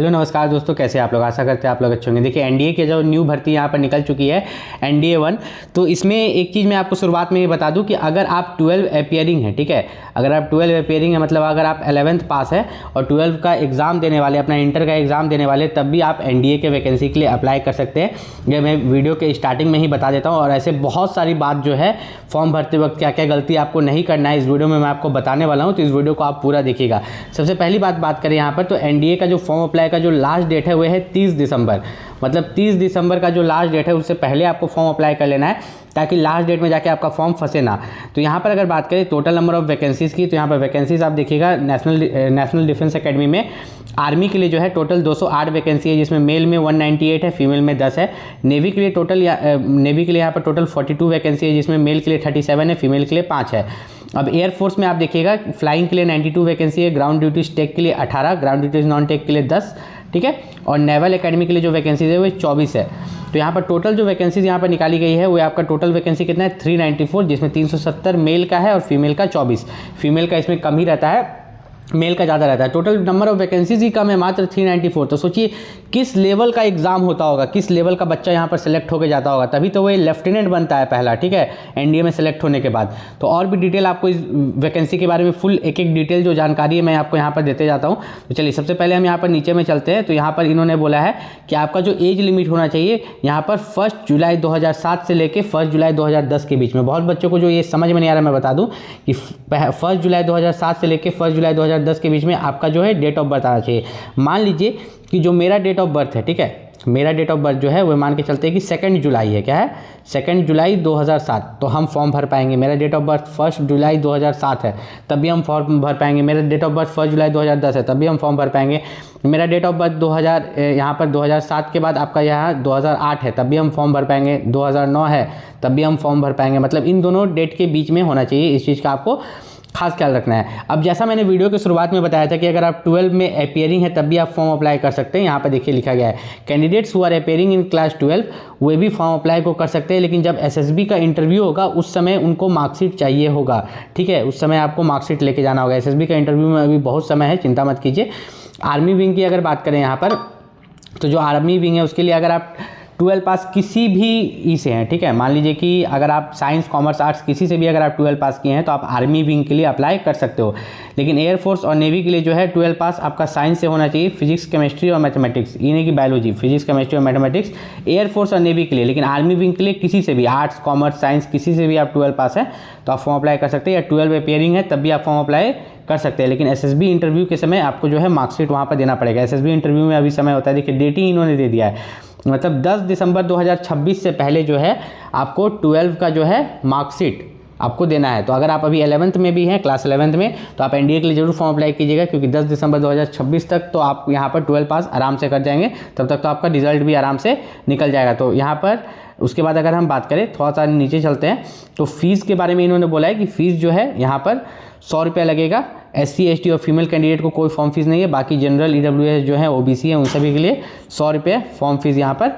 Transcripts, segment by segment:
Hello नमस्कार दोस्तों, कैसे आप लोग? आशा करते हैं आप लोग अच्छे होंगे। देखिए एनडीए के जो न्यू भर्ती यहाँ पर निकल चुकी है एनडीए 1, तो इसमें एक चीज़ मैं आपको शुरुआत में ये बता दूं कि अगर आप 12 अपियरिंग है, ठीक है, अगर आप 12 अपियरिंग है मतलब अगर आप 11th पास है और 12 का एग्ज़ाम देने वाले, अपना इंटर का एग्ज़ाम देने वाले, तब भी आप एनडीए के वैकेंसी के लिए अप्लाई कर सकते हैं। ये मैं वीडियो के स्टार्टिंग में ही बता देता हूँ। और ऐसे बहुत सारी बात जो है फॉर्म भरते वक्त क्या क्या गलती आपको नहीं करना है, इस वीडियो में मैं आपको बताने वाला हूँ, तो इस वीडियो को आप पूरा देखिएगा। सबसे पहली बात करें यहाँ पर, तो एनडीए का जो फॉर्म अप्लाई का जो लास्ट डेट है वो है 30 दिसंबर। मतलब 30 दिसंबर का जो लास्ट डेट है उससे पहले आपको फॉर्म अप्लाई कर लेना है, ताकि लास्ट डेट में जाके आपका फॉर्म फंसे ना। तो यहाँ पर अगर बात करें टोटल नंबर ऑफ वैकेंसीज़ की, तो यहाँ पर वैकेंसीज़ आप देखिएगा नेशनल डिफेंस एकेडमी में आर्मी के लिए जो है टोटल 208 वैकेंसी है, जिसमें मेल में 198 है, फीमेल में 10 है। नेवी के लिए नेवी के लिए यहाँ पर टोटल 42 वैकेंसी है, जिसमें मेल के लिए 37 है, फीमेल के लिए 5 है। अब एयरफोर्स में आप देखिएगा फ्लाइंग के लिए 92 वैकेंसी है, ग्राउंड ड्यूटीज टेक के लिए 18, ग्राउंड ड्यूटीज नॉन टेक के लिए 10, ठीक है। और नेवल एकेडमी के लिए जो वैकेंसीज है वो 24 है। तो यहाँ पर टोटल जो वैकेंसीज यहाँ पर निकाली गई है वो आपका टोटल वैकेंसी कितना है 394, जिसमें 370 मेल का है और फीमेल का 24। फीमेल का इसमें कम ही रहता है, मेल का ज़्यादा रहता है। टोटल नंबर ऑफ वैकेंसीज ही कम है, मात्र 394। तो सोचिए किस लेवल का एग्जाम होता होगा, किस लेवल का बच्चा यहाँ पर सेलेक्ट होकर जाता होगा, तभी तो वो लेफ्टिनेंट बनता है पहला, ठीक है, एनडीए में सेलेक्ट होने के बाद। तो और भी डिटेल आपको इस वैकेंसी के बारे में फुल एक एक डिटेल जो जानकारी है मैं आपको यहाँ पर देते जाता हूँ। तो चलिए सबसे पहले हम यहाँ पर नीचे में चलते हैं। तो यहाँ पर इन्होंने बोला है कि आपका जो एज लिमिट होना चाहिए यहाँ पर 1 जुलाई 2007 से लेकर 1 जुलाई 2010 के बीच में। बहुत बच्चों को जो ये समझ में नहीं आ रहा, मैं बता दूँ कि 1 जुलाई 2007 से लेकर 1 जुलाई 2010 के बीच में आपका जो है डेट ऑफ बर्थ आना चाहिए। मान लीजिए कि जो मेरा डेट ऑफ बर्थ है, ठीक है, मेरा डेट ऑफ बर्थ जो है वो मान के चलते हैं कि 2 जुलाई है, क्या है 2 जुलाई 2007, तो हम फॉर्म भर पाएंगे। मेरा डेट ऑफ बर्थ 1 जुलाई 2007 है, तब भी हम फॉर्म भर पाएंगे। मेरा डेट ऑफ बर्थ 1 जुलाई 2010 है, तब भी हम फॉर्म भर पाएंगे। मेरा डेट ऑफ बर्थ 2000 यहाँ पर 2007 के बाद आपका यहाँ 2008 है, तब भी हम फॉर्म भर पाएंगे। 2009 है, तब भी हम फॉर्म भर पाएंगे। मतलब इन दोनों डेट के बीच में होना चाहिए, इस चीज़ का आपको खास ख्याल रखना है। अब जैसा मैंने वीडियो की शुरुआत में बताया था कि अगर आप 12 में अपियरिंग है तब भी आप फॉर्म अप्लाई कर सकते हैं। यहाँ पर देखिए लिखा गया है candidates who are appearing in class 12 वे भी फॉर्म अप्लाई को कर सकते हैं, लेकिन जब एसएसबी का इंटरव्यू होगा उस समय उनको मार्कशीट चाहिए होगा, ठीक है, उस समय आपको मार्कशीट लेके जाना होगा। एसएसबी का इंटरव्यू में अभी बहुत समय है, चिंता मत कीजिए। आर्मी विंग की अगर बात करें यहाँ पर, तो जो आर्मी विंग है उसके लिए अगर आप 12 पास किसी भी ई से हैं, ठीक है, मान लीजिए कि अगर आप साइंस कॉमर्स आर्ट्स किसी से भी अगर आप 12 पास किए हैं तो आप आर्मी विंग के लिए अप्लाई कर सकते हो। लेकिन एयरफोर्स और नेवी के लिए जो है 12 पास आपका साइंस से होना चाहिए, फिजिक्स केमिस्ट्री और मैथमेटिक्स, ये नहीं कि बायोलॉजी, फिजिक्स केमिस्ट्री और मैथमेटिक्स, एयरफोर्स और नेवी के लिए। लेकिन आर्मी विंग के लिए किसी से भी आर्ट्स कॉमर्स साइंस किसी से भी आप 12 पास है तो आप फॉर्म अप्लाई कर सकते हैं, या 12 अपियरिंग है तब भी आप फॉर्म अप्लाई कर सकते हैं। लेकिन एसएसबी इंटरव्यू के समय आपको जो है मार्कशीट वहाँ पर देना पड़ेगा। एसएसबी इंटरव्यू में अभी समय होता है, देखिए डेट ही इन्होंने दे दिया है, मतलब 10 दिसंबर 2026 से पहले जो है आपको 12 का जो है मार्कशीट आपको देना है। तो अगर आप अभी 11th में भी हैं, क्लास 11th में, तो आप एनडीए के लिए जरूर फॉर्म अप्लाई कीजिएगा, क्योंकि 10 दिसंबर 2026 तक तो आप यहाँ पर 12 पास आराम से कर जाएंगे, तब तक तो आपका रिजल्ट भी आराम से निकल जाएगा। तो यहाँ पर उसके बाद अगर हम बात करें, थोड़ा सा नीचे चलते हैं, तो फीस के बारे में इन्होंने बोला है कि फ़ीस जो है यहाँ पर 100 रुपये लगेगा। SC ST और फीमेल कैंडिडेट को कोई फॉर्म फीस नहीं है। बाकी जनरल EWS जो है OBC है उन सभी के लिए 100 रुपये फॉर्म फीस यहाँ पर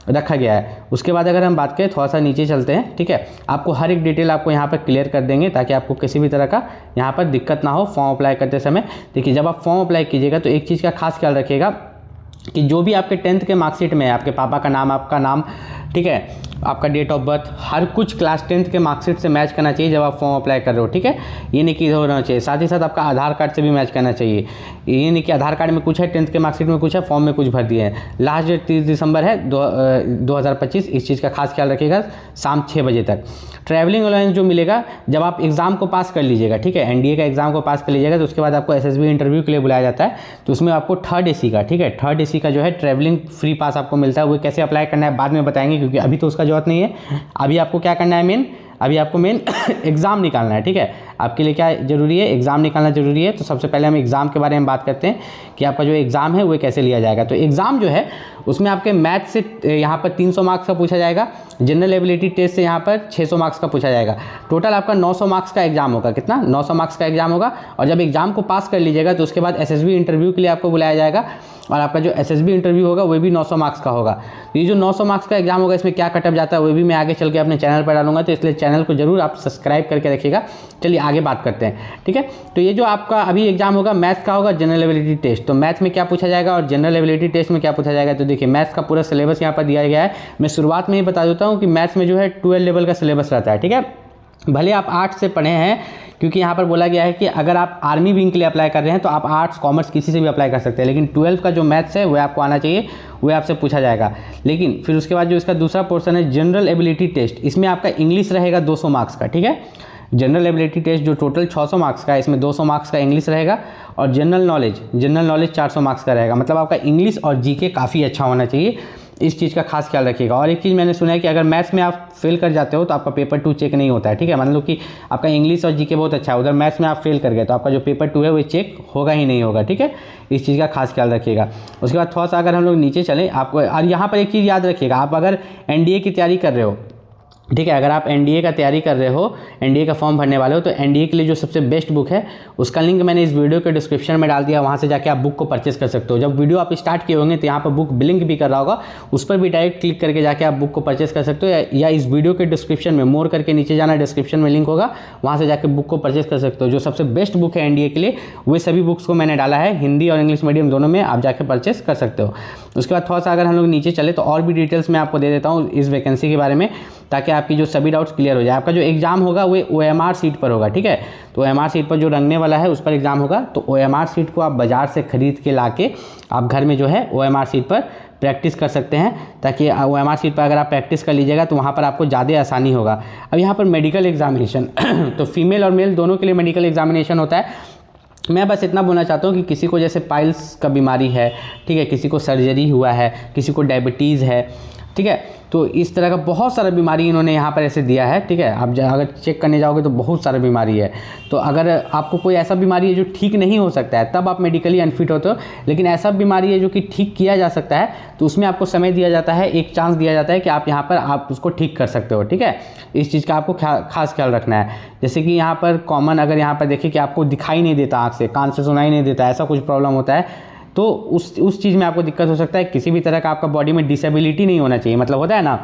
रखा गया है। उसके बाद अगर हम बात करें, थोड़ा सा नीचे चलते हैं, ठीक है, आपको हर एक डिटेल आपको यहाँ पर क्लियर कर देंगे ताकि आपको किसी भी तरह का यहाँ पर दिक्कत ना हो फॉर्म अप्लाई करते समय। देखिए जब आप फॉर्म अप्लाई कीजिएगा तो एक चीज़ का खास ख्याल रखिएगा कि जो भी आपके 10th के मार्कशीट में है, आपके पापा का नाम, आपका नाम, ठीक है, आपका डेट ऑफ बर्थ, हर कुछ क्लास 10th के मार्कशीट से मैच करना चाहिए जब आप फॉर्म अप्लाई कर रहे हो, ठीक है, ये नहीं कि होना चाहिए। साथ ही साथ आपका आधार कार्ड से भी मैच करना चाहिए, ये नहीं कि आधार कार्ड में कुछ है, 10th के मार्कशीट में कुछ है, फॉर्म में कुछ भर दिए हैं। लास्ट डेट 30 दिसंबर है 2025, इस चीज़ का खास ख्याल रखिएगा, शाम 6 बजे तक। ट्रैवलिंग अलाउंस जो मिलेगा जब आप एग्ज़ाम को पास कर लीजिएगा, ठीक है, एनडीए का एग्ज़ाम को पास कर लीजिएगा, तो उसके बाद आपको एसएसबी इंटरव्यू के लिए बुलाया जाता है, तो उसमें आपको 3rd AC का, ठीक है, 3rd AC का जो है ट्रैवलिंग फ्री पास आपको मिलता है। वो कैसे अप्लाई करना है बाद में बताएंगे, क्योंकि अभी तो उसका जरूरत नहीं है। अभी आपको क्या करना है, अभी आपको मेन एग्ज़ाम निकालना है, ठीक है, आपके लिए क्या जरूरी है, एग्ज़ाम निकालना जरूरी है। तो सबसे पहले हम एग्ज़ाम के बारे में बात करते हैं कि आपका जो एग्ज़ाम है वो कैसे लिया जाएगा। तो एग्ज़ाम जो है उसमें आपके मैथ से यहाँ पर 300 मार्क्स का पूछा जाएगा, जनरल एबिलिटी टेस्ट से यहाँ पर 600 मार्क्स का पूछा जाएगा। टोटल आपका 900 मार्क्स का एग्जाम होगा। कितना? 900 मार्क्स का एग्जाम होगा। और जब एग्जाम को पास कर लीजिएगा तो उसके बाद एसएसबी इंटरव्यू के लिए आपको बुलाया जाएगा, और आपका जो एसएसबी इंटरव्यू होगा वो भी 900 मार्क्स का होगा। तो ये जो 900 मार्क्स का एग्जाम होगा इसमें क्या कटअप जाता है वो भी मैं आगे चल के अपने चैनल पर डालूंगा, तो इसलिए चैनल को जरूर आप सब्सक्राइब करके रखिएगा। चलिए आगे बात करते हैं, ठीक है। तो ये जो आपका अभी एग्जाम होगा मैथ्स का होगा, जनरल एबिलिटी टेस्ट। तो मैथ्स में क्या पूछा जाएगा और जनरल एबिलिटी टेस्ट में क्या पूछा जाएगा, तो देखिए मैथ्स का पूरा सिलेबस यहाँ पर दिया गया है। मैं शुरुआत में ही बता देता हूँ कि मैथ्स में जो है 12 लेवल का सिलेबस रहता है, ठीक है। भले आप आर्ट्स से पढ़े हैं, क्योंकि यहाँ पर बोला गया है कि अगर आप आर्मी विंग के लिए अप्लाई कर रहे हैं तो आप आर्ट्स कॉमर्स किसी से भी अप्लाई कर सकते हैं, लेकिन 12 का जो मैथ्स है वह आपको आना चाहिए, वह आपसे पूछा जाएगा। लेकिन फिर उसके बाद जो इसका दूसरा पोर्शन है जनरल एबिलिटी टेस्ट, इसमें आपका इंग्लिश रहेगा 200 मार्क्स का, ठीक है। जनरल एबिलिटी टेस्ट जो टोटल 600 मार्क्स का है, इसमें 200 मार्क्स का इंग्लिश रहेगा और जनरल नॉलेज 400 मार्क्स का रहेगा। मतलब आपका इंग्लिश और जीके काफ़ी अच्छा होना चाहिए, इस चीज़ का खास ख्याल रखिएगा। और एक चीज़ मैंने सुना है कि अगर मैथ्स में आप फेल कर जाते हो तो आपका पेपर 2 चेक नहीं होता है, ठीक है। मान लो कि आपका इंग्लिश और जीके बहुत अच्छा है, उधर मैथ्स में आप फेल कर गए तो आपका जो पेपर 2 है वो चेक होगा ही नहीं होगा, ठीक है। इस चीज़ का खास ख्याल रखिएगा। उसके बाद थोड़ा सा अगर हम लोग नीचे चलें, आपको और यहाँ पर एक चीज़ याद रखिएगा, आप अगर एनडीए की तैयारी कर रहे हो, ठीक है, अगर आप एनडीए का तैयारी कर रहे हो, एनडीए का फॉर्म भरने वाले हो, तो एनडीए के लिए जो सबसे बेस्ट बुक है उसका लिंक मैंने इस वीडियो के डिस्क्रिप्शन में डाल दिया, वहाँ से जाके आप बुक को परचेस कर सकते हो। जब वीडियो आप स्टार्ट किए होंगे तो यहाँ पर बुक ब्लिंक भी कर रहा होगा, उस पर भी डायरेक्ट क्लिक करके जाके आप बुक को परचेस कर सकते हो, या इस वीडियो के डिस्क्रिप्शन में मोर करके नीचे जाना, डिस्क्रिप्शन में लिंक होगा, वहाँ से जाकर बुक को परचेस कर सकते हो। जो सबसे बेस्ट बुक है एनडीए के लिए वे सभी बुक्स को मैंने डाला है, हिंदी और इंग्लिश मीडियम दोनों में, आप जाकर परचेस कर सकते हो। उसके बाद थोड़ा सा अगर हम लोग नीचे चले तो और भी डिटेल्स मैं आपको दे देता हूँ इस वैकेंसी के बारे में, ताकि आपकी जो सभी डाउट्स क्लियर हो जाए। आपका जो एग्जाम होगा वो OMR सीट पर होगा, ठीक है। तो OMR सीट पर जो रंगने वाला है उस पर एग्जाम होगा। तो OMR सीट को आप बाज़ार से खरीद के लाके आप घर में जो है OMR सीट पर प्रैक्टिस कर सकते हैं, ताकि OMR सीट पर अगर आप प्रैक्टिस कर लीजिएगा तो वहाँ पर आपको ज़्यादा आसानी होगा। अब यहाँ पर मेडिकल एग्जामिनेशन तो फीमेल और मेल दोनों के लिए मेडिकल एग्जामिनेशन होता है। मैं बस इतना बोलना चाहता हूँ कि किसी को जैसे पाइल्स का बीमारी है, ठीक है, किसी को सर्जरी हुआ है, किसी को डायबिटीज़ है, ठीक है, तो इस तरह का बहुत सारा बीमारी इन्होंने यहाँ पर ऐसे दिया है, ठीक है। आप अगर चेक करने जाओगे तो बहुत सारा बीमारी है। तो अगर आपको कोई ऐसा बीमारी है जो ठीक नहीं हो सकता है तब आप मेडिकली अनफिट होते हो, लेकिन ऐसा बीमारी है जो कि ठीक किया जा सकता है तो उसमें आपको समय दिया जाता है, एक चांस दिया जाता है कि आप यहाँ पर आप उसको ठीक कर सकते हो, ठीक है। इस चीज़ का आपको खास ख्याल रखना है। जैसे कि यहाँ पर कॉमन अगर यहाँ पर देखिए कि आपको दिखाई नहीं देता, आँख से कान से सुनाई नहीं देता, ऐसा कुछ प्रॉब्लम होता है तो उस चीज़ में आपको दिक्कत हो सकता है। किसी भी तरह का आपका बॉडी में डिसेबिलिटी नहीं होना चाहिए, मतलब होता है ना,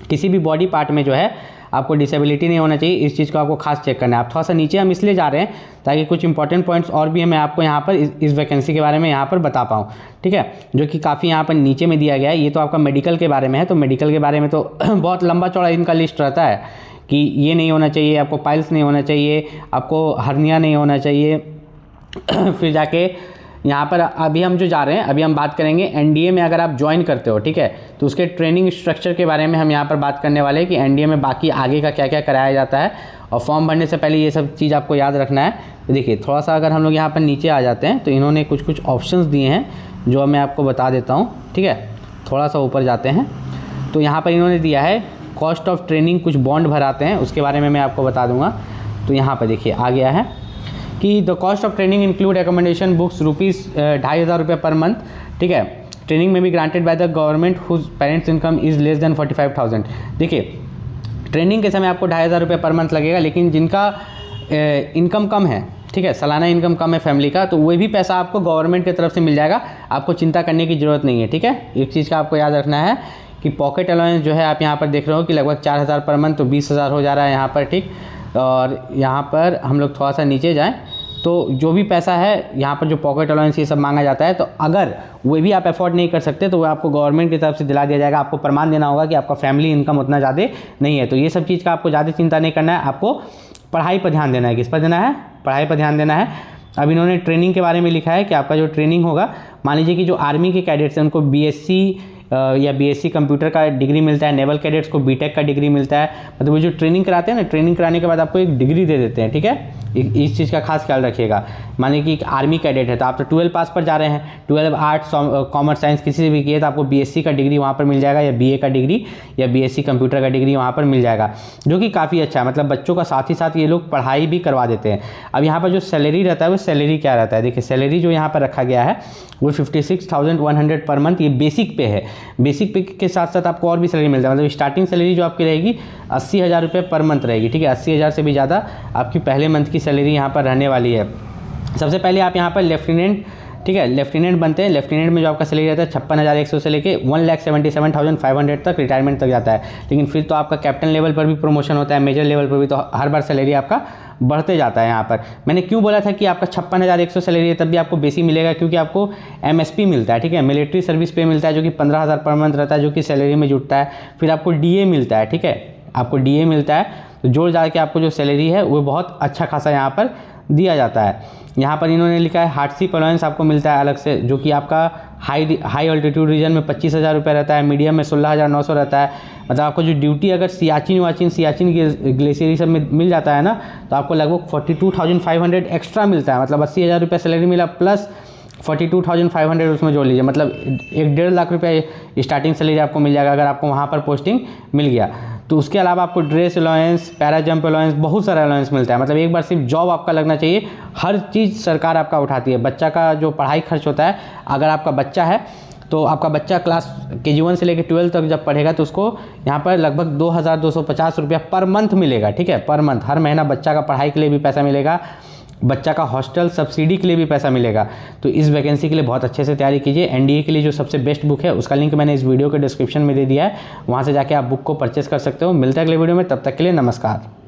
किसी भी बॉडी पार्ट में जो है आपको डिसेबिलिटी नहीं होना चाहिए, इस चीज़ को आपको खास चेक करना है। आप थोड़ा सा नीचे हम इसलिए जा रहे हैं ताकि कुछ इंपॉर्टेंट पॉइंट्स और भी मैं आपको यहाँ पर इस वैकेंसी के बारे में यहाँ पर बता पाऊँ, ठीक है, जो कि काफ़ी यहाँ पर नीचे में दिया गया है। ये तो आपका मेडिकल के बारे में है, तो मेडिकल के बारे में तो बहुत लंबा चौड़ा इनका लिस्ट रहता है कि ये नहीं होना चाहिए, आपको पाइल्स नहीं होना चाहिए, आपको हर्निया नहीं होना चाहिए। फिर जाके यहाँ पर अभी हम जो जा रहे हैं, अभी हम बात करेंगे एनडीए में अगर आप ज्वाइन करते हो, ठीक है, तो उसके ट्रेनिंग स्ट्रक्चर के बारे में हम यहाँ पर बात करने वाले हैं कि एनडीए में बाकी आगे का क्या क्या कराया जाता है। और फॉर्म भरने से पहले ये सब चीज़ आपको याद रखना है। तो देखिए थोड़ा सा अगर हम लोग यहाँ पर नीचे आ जाते हैं तो इन्होंने कुछ ऑप्शंस दिए हैं जो मैं आपको बता देता हूँ, ठीक है। थोड़ा सा ऊपर जाते हैं तो यहाँ पर इन्होंने दिया है कॉस्ट ऑफ ट्रेनिंग, कुछ बॉन्ड भराते हैं, उसके बारे में मैं आपको बता दूँगा। तो यहाँ पर देखिए आ गया है कि the cost of training include accommodation books ₹2,500 पर मंथ, ठीक है। ट्रेनिंग में भी granted by the government whose parents income is less than 45,000। देखिए ट्रेनिंग के समय आपको ₹2,500 पर मंथ लगेगा, लेकिन जिनका इनकम कम है, ठीक है, सालाना इनकम कम है फैमिली का, तो वही भी पैसा आपको गवर्नमेंट की तरफ से मिल जाएगा, आपको चिंता करने की ज़रूरत नहीं है, ठीक है। एक चीज़ का आपको याद रखना है कि पॉकेट अलाउंस जो है आप यहाँ पर देख रहे हो कि लगभग 4,000 पर मंथ, तो 20,000 हो जा रहा है यहाँ पर, ठीक। और यहाँ पर हम लोग थोड़ा सा नीचे जाएं तो जो भी पैसा है यहाँ पर जो पॉकेट अलाउंस ये सब मांगा जाता है, तो अगर वो भी आप अफोर्ड नहीं कर सकते तो वो आपको गवर्नमेंट की तरफ से दिला दिया जाएगा। आपको प्रमाण देना होगा कि आपका फैमिली इनकम उतना ज़्यादा नहीं है। तो ये सब चीज़ का आपको ज़्यादा चिंता नहीं करना है, आपको पढ़ाई पर ध्यान देना है। किस पर देना है? पढ़ाई पर ध्यान देना है। अब इन्होंने ट्रेनिंग के बारे में लिखा है कि आपका जो ट्रेनिंग होगा, मान लीजिए कि जो आर्मी के कैडेट्स हैं उनको बीएससी या बीएससी कंप्यूटर का डिग्री मिलता है, नेवल कैडेट्स को बीटेक का डिग्री मिलता है। मतलब वो जो ट्रेनिंग कराते हैं ना, ट्रेनिंग कराने के बाद आपको एक डिग्री दे देते हैं, ठीक है। इस चीज़ का खास ख्याल रखिएगा। मान लीजिए कि एक आर्मी कैडेट है तो आप तो 12 पास पर जा रहे हैं, 12 आर्ट्स कॉमर्स साइंस किसी से भी किए तो आपको बीएससी का डिग्री वहाँ पर मिल जाएगा, या बीए का डिग्री या बीएससी कंप्यूटर का डिग्री वहाँ पर मिल जाएगा, जो कि काफ़ी अच्छा है। मतलब बच्चों का साथ ही साथ ये लोग पढ़ाई भी करवा देते हैं। अब यहाँ पर जो सैलरी रहता है वो सैलरी क्या रहता है, देखिए सैलरी जो यहाँ पर रखा गया है वो 56,100 पर मंथ, ये बेसिक पे है। बेसिक पे के साथ साथ आपको और भी सैलरी मिलता है। मतलब स्टार्टिंग सैलरी जो आपकी रहेगी 80,000 रुपये पर मंथ रहेगी, ठीक है। 80,000 से भी ज़्यादा आपकी पहले मंथ की सैलरी यहाँ पर रहने वाली है। सबसे पहले आप यहाँ पर लेफ्टिनेंट ठीक है। लेफ्टिनेंट बनते हैं, लेफ्टिनेंट में जो आपका सैलरी रहता है 56,100 से लेके 1,77,500 तक रिटायरमेंट तक जाता है। लेकिन फिर तो आपका कैप्टन लेवल पर भी प्रमोशन होता है, मेजर लेवल पर भी, तो हर बार सैलरी आपका बढ़ते जाता है। यहाँ पर मैंने क्यों बोला था कि आपका 56,100 सैलरी है तब भी आपको बेसी मिलेगा, क्योंकि आपको MSP मिलता है, ठीक है, मिलिट्री सर्विस पे मिलता है, जो कि 15,000 पर मंथ रहता है, जो कि सैलरी में जुटता है। फिर आपको DA मिलता है, ठीक है, आपको DA मिलता है, तो जोड़ जाकर के आपको जो सैलरी है वो बहुत अच्छा खासा यहाँ पर दिया जाता है। यहाँ पर इन्होंने लिखा है हार्डशिप अलाउंस आपको मिलता है अलग से, जो कि आपका हाई ऑल्टीट्यूड रीजन में 25,000 रुपये रहता है, मीडियम में 16,900 रहता है। मतलब आपको जो ड्यूटी अगर सियाचिन ग्लेशियर सब में मिल जाता है ना, तो आपको लगभग 42,500 एक्स्ट्रा मिलता है। मतलब 80,000 रुपये सैलरी मिला प्लस 42,500 उसमें जोड़ लीजिए, मतलब 1.5 लाख रुपये स्टार्टिंग सैलरी आपको मिल जाएगा अगर आपको वहाँ पर पोस्टिंग मिल गया। तो उसके अलावा आपको dress allowance, para jump allowance, बहुत सारा अलाउंस मिलता है। मतलब एक बार सिर्फ जॉब आपका लगना चाहिए, हर चीज़ सरकार आपका उठाती है। बच्चा का जो पढ़ाई खर्च होता है, अगर आपका बच्चा है तो आपका बच्चा क्लास KG1 से लेकर 12 तक जब पढ़ेगा तो उसको यहाँ पर लगभग 2,250 रुपया पर मंथ मिलेगा, ठीक है, पर मंथ। हर महीना बच्चा का पढ़ाई के लिए भी पैसा मिलेगा, बच्चा का हॉस्टल सब्सिडी के लिए भी पैसा मिलेगा। तो इस वैकेंसी के लिए बहुत अच्छे से तैयारी कीजिए। NDA के लिए जो सबसे बेस्ट बुक है उसका लिंक मैंने इस वीडियो के डिस्क्रिप्शन में दे दिया है, वहाँ से जाके आप बुक को परचेस कर सकते हो। मिलता है अगले वीडियो में, तब तक के लिए नमस्कार।